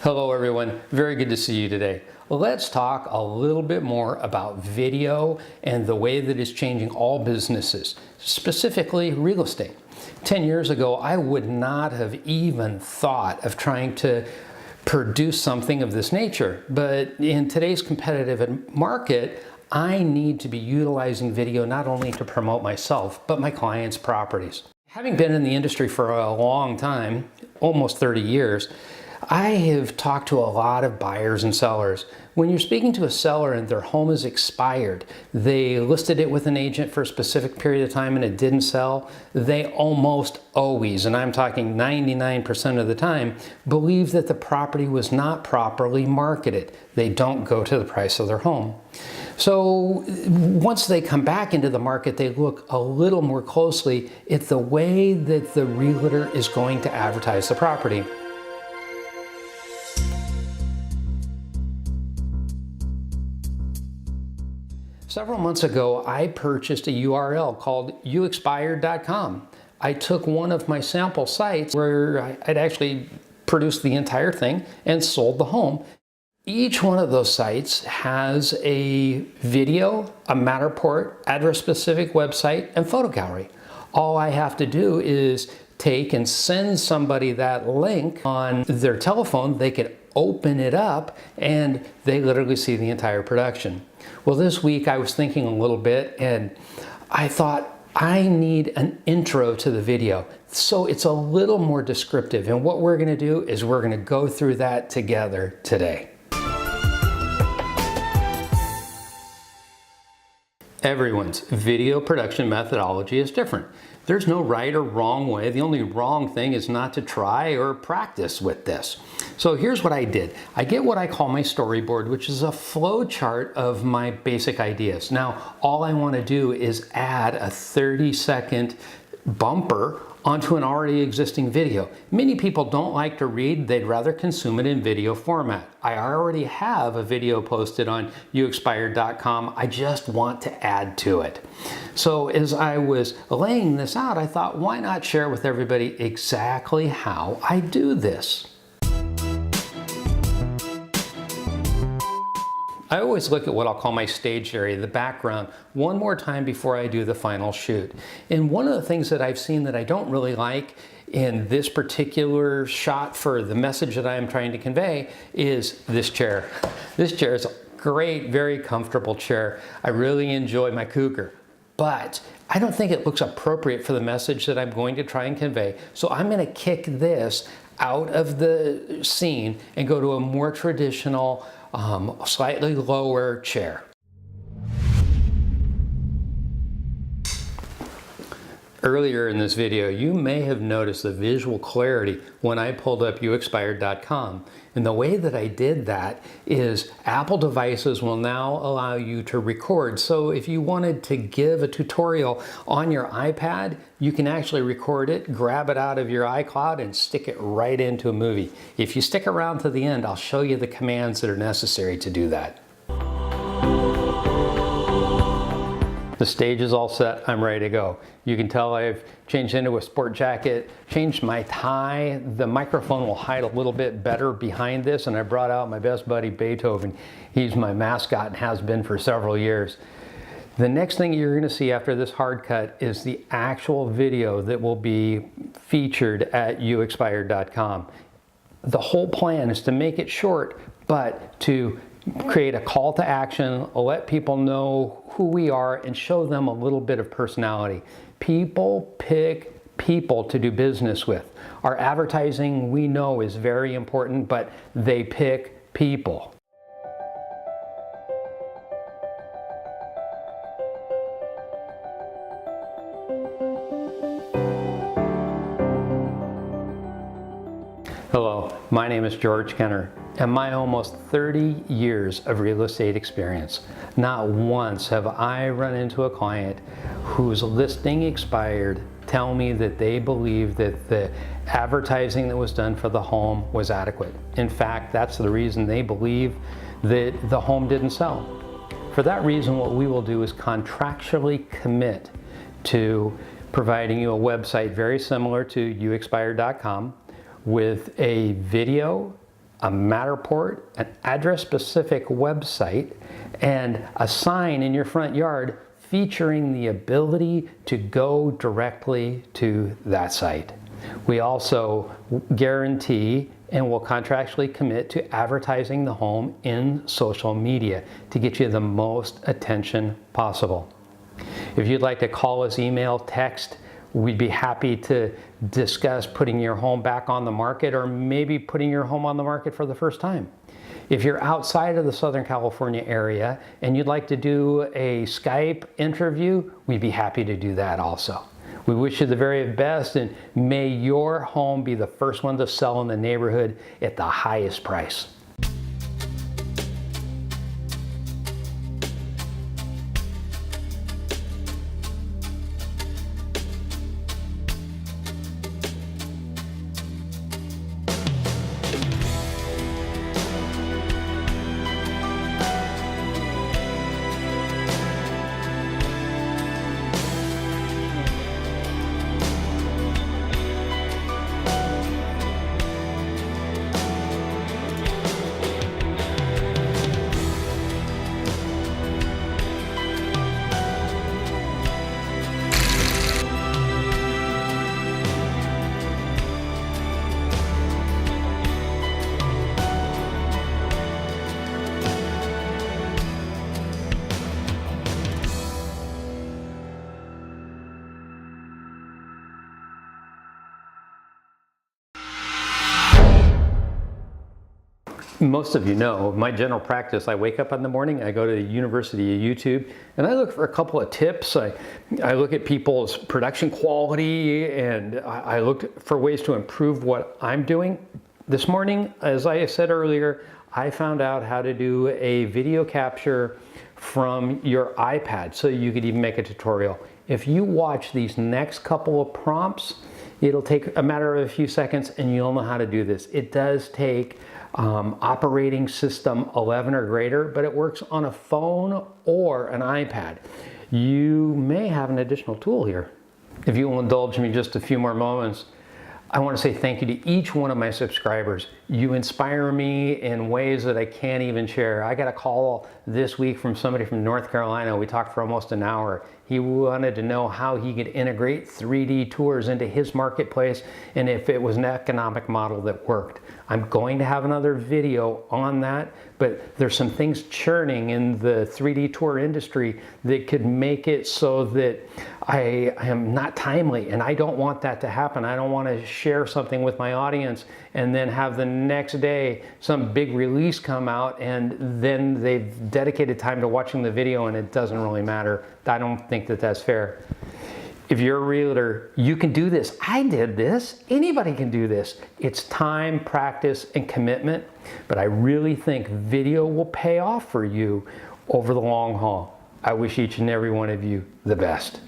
Hello everyone, very good to see you today. Let's talk a little bit more about video and the way that it's changing all businesses, specifically real estate. 10 years ago, I would not have even thought of trying to produce something of this nature, but in today's competitive market, I need to be utilizing video not only to promote myself, but my clients' properties. Having been in the industry for a long time, almost 30 years, I have talked to a lot of buyers and sellers. When you're speaking to a seller and their home is expired, they listed it with an agent for a specific period of time and it didn't sell, they almost always, and I'm talking 99% of the time, believe that the property was not properly marketed. They don't go to the price of their home. So once they come back into the market, they look a little more closely at the way that the realtor is going to advertise the property. Several months ago, I purchased a URL called youexpired.com. I took one of my sample sites where I'd actually produced the entire thing and sold the home. Each one of those sites has a video, a Matterport, address-specific website, and photo gallery. All I have to do is take and send somebody that link on their telephone. They could open it up and they literally see the entire production. Well, this week I was thinking a little bit and I thought I need an intro to the video. So it's a little more descriptive, and what we're gonna do is we're gonna go through that together today. Everyone's video production methodology is different. There's no right or wrong way. The only wrong thing is not to try or practice with this. So here's what I did. I get what I call my storyboard, which is a flow chart of my basic ideas. Now, all I want to do is add a 30-second bumper onto an already existing video. Many people don't like to read, they'd rather consume it in video format. I already have a video posted on youexpired.com, I just want to add to it. So as I was laying this out, I thought, why not share with everybody exactly how I do this? I always look at what I'll call my stage area, the background, one more time before I do the final shoot. And one of the things that I've seen that I don't really like in this particular shot for the message that I am trying to convey is this chair. This chair is a great, very comfortable chair. I really enjoy my cougar, but I don't think it looks appropriate for the message that I'm going to try and convey. So I'm going to kick this out of the scene and go to a more traditional, slightly lower chair. Earlier in this video, you may have noticed the visual clarity when I pulled up youexpired.com. And the way that I did that is Apple devices will now allow you to record. So if you wanted to give a tutorial on your iPad, you can actually record it, grab it out of your iCloud, and stick it right into a movie. If you stick around to the end, I'll show you the commands that are necessary to do that. The stage is all set, I'm ready to go. You can tell I've changed into a sport jacket, changed my tie. The microphone will hide a little bit better behind this, and I brought out my best buddy Beethoven. He's my mascot and has been for several years. The next thing you're gonna see after this hard cut is the actual video that will be featured at youexpired.com. The whole plan is to make it short, but to create a call to action, let people know who we are, and show them a little bit of personality. People pick people to do business with. Our advertising, we know, is very important, but they pick people. Hello, my name is George Kenner, and my almost 30 years of real estate experience, not once have I run into a client whose listing expired tell me that they believe that the advertising that was done for the home was adequate. In fact, that's the reason they believe that the home didn't sell. For that reason, what we will do is contractually commit to providing you a website very similar to youexpired.com with a video a Matterport, an address-specific website, and a sign in your front yard featuring the ability to go directly to that site. We also guarantee and will contractually commit to advertising the home in social media to get you the most attention possible. If you'd like to call us, email, text, we'd be happy to discuss putting your home back on the market, or maybe putting your home on the market for the first time. If you're outside of the Southern California area and you'd like to do a Skype interview, we'd be happy to do that also. We wish you the very best, and may your home be the first one to sell in the neighborhood at the highest price. Most of you know, my general practice, I wake up in the morning, I go to the University of YouTube, and I look for a couple of tips. I look at people's production quality, and I look for ways to improve what I'm doing. This morning, as I said earlier, I found out how to do a video capture from your iPad, so you could even make a tutorial. If you watch these next couple of prompts, it'll take a matter of a few seconds and you'll know how to do this. It does take operating system 11 or greater, but it works on a phone or an iPad. You may have an additional tool here. If you will indulge me just a few more moments, I want to say thank you to each one of my subscribers. You inspire me in ways that I can't even share. I got a call this week from somebody from North Carolina. We talked for almost an hour. He wanted to know how he could integrate 3D tours into his marketplace and if it was an economic model that worked. I'm going to have another video on that, but there's some things churning in the 3D tour industry that could make it so that I am not timely, and I don't want that to happen. I don't want to share something with my audience and then have the next day some big release come out and then they've dedicated time to watching the video and it doesn't really matter. I don't think that that's fair. If you're a realtor, you can do this. I did this. Anybody can do this. It's time, practice, and commitment, but I really think video will pay off for you over the long haul. I wish each and every one of you the best.